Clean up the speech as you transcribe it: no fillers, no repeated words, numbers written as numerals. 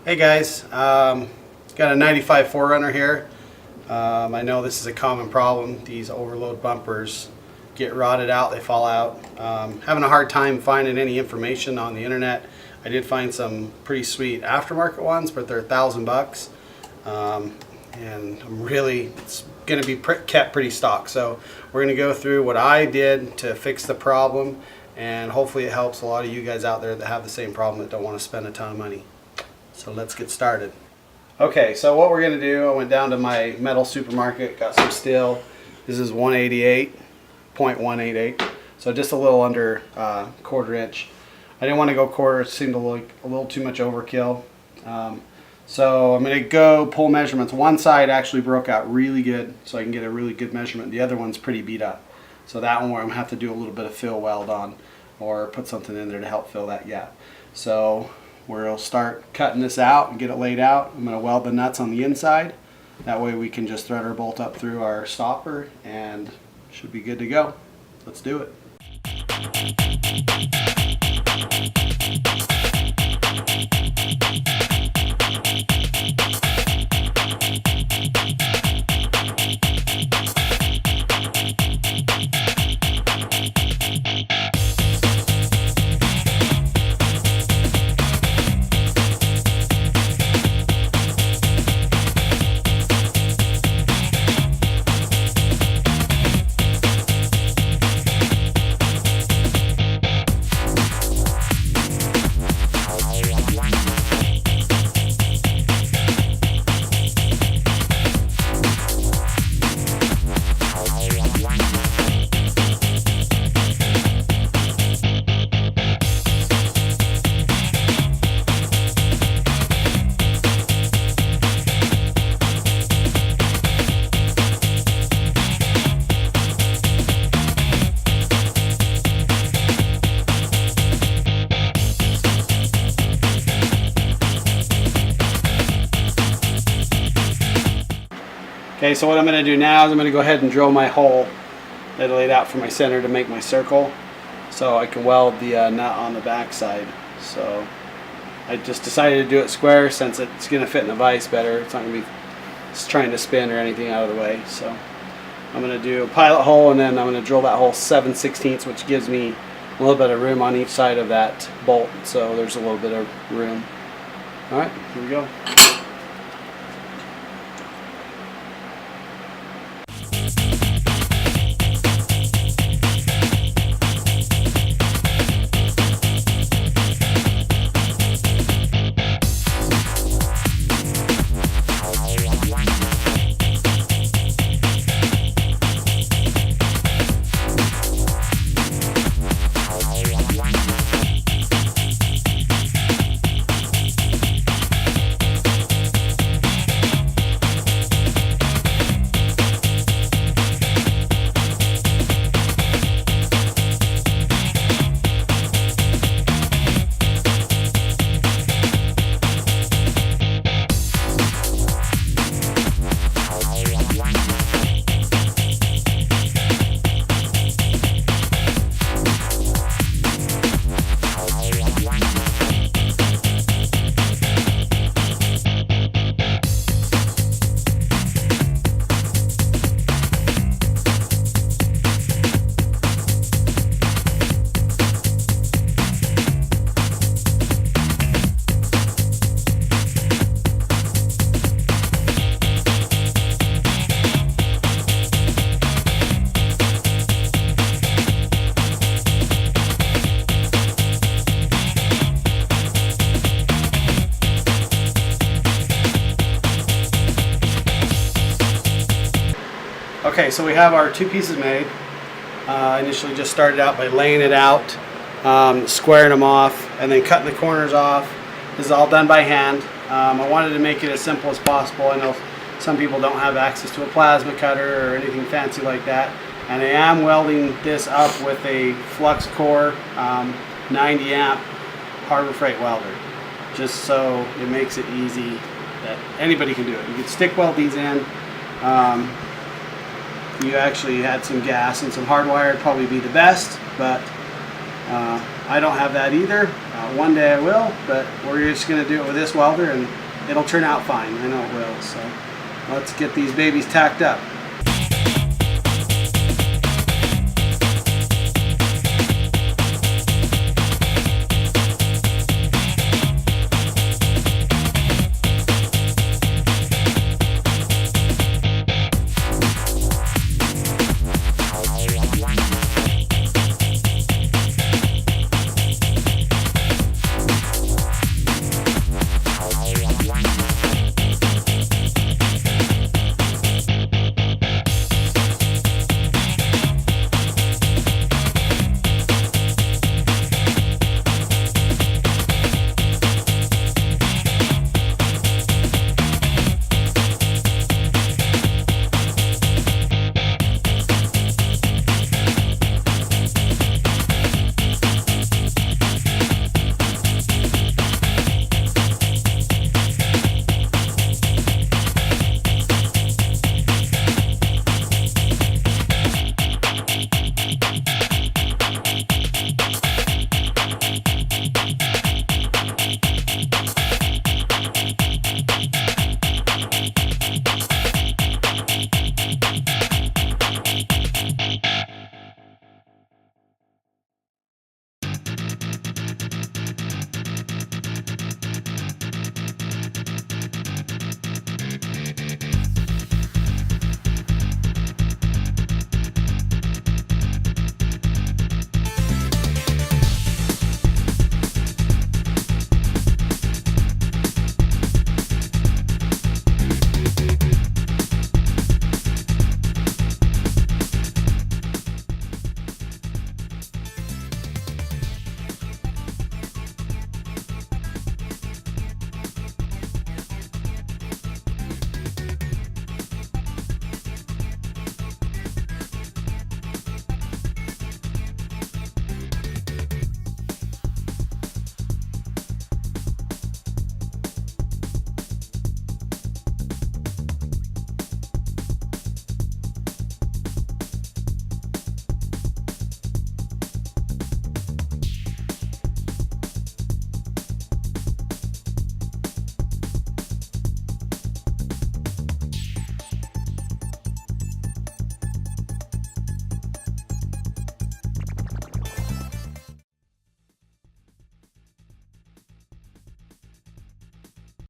Hey guys, got a 95 4Runner here. I know this is a common problem. These overload bumpers get rotted out, they fall out. Having a hard time finding any information on the internet. I did find some pretty sweet aftermarket ones, but they're $1,000. And it's going to be kept pretty stock. So we're going to go through what I did to fix the problem, and hopefully it helps a lot of you guys out there that have the same problem that don't want to spend a ton of money. So let's get started. Okay, so what we're going to do, I went down to my metal supermarket, got some steel. This is 188.188, so just a little under quarter inch. I didn't want to go quarter, it seemed like a little too much overkill. So I'm going to go pull measurements. One side actually broke out really good, so I can get a really good measurement. The other one's pretty beat up. So that one I'm going to have to do a little bit of fill weld on, or put something in there to help fill that gap. So we'll start cutting this out and get it laid out. I'm going to weld the nuts on the inside. That way we can just thread our bolt up through our stopper and should be good to go. Let's do it. Okay, so what I'm going to do now is I'm going to go ahead and drill my hole that I laid out for my center to make my circle, so I can weld the nut on the back side. So I just decided to do it square since it's going to fit in the vise better. It's not going to be trying to spin or anything out of the way. So I'm going to do a pilot hole, and then I'm going to drill that hole 7/16, which gives me a little bit of room on each side of that bolt. So there's a little bit of room. All right, here we go. Okay, so we have our two pieces made. Initially just started out by laying it out, squaring them off, and then cutting the corners off. This is all done by hand. I wanted to make it as simple as possible. I know some people don't have access to a plasma cutter or anything fancy like that. And I am welding this up with a flux core 90 amp Harbor Freight welder, just so it makes it easy that anybody can do it. You can stick weld these in. You actually had some gas and some hardwire, it'd probably be the best, but I don't have that either. One day I will, but we're just going to do it with this welder and it'll turn out fine. I know it will. So let's get these babies tacked up.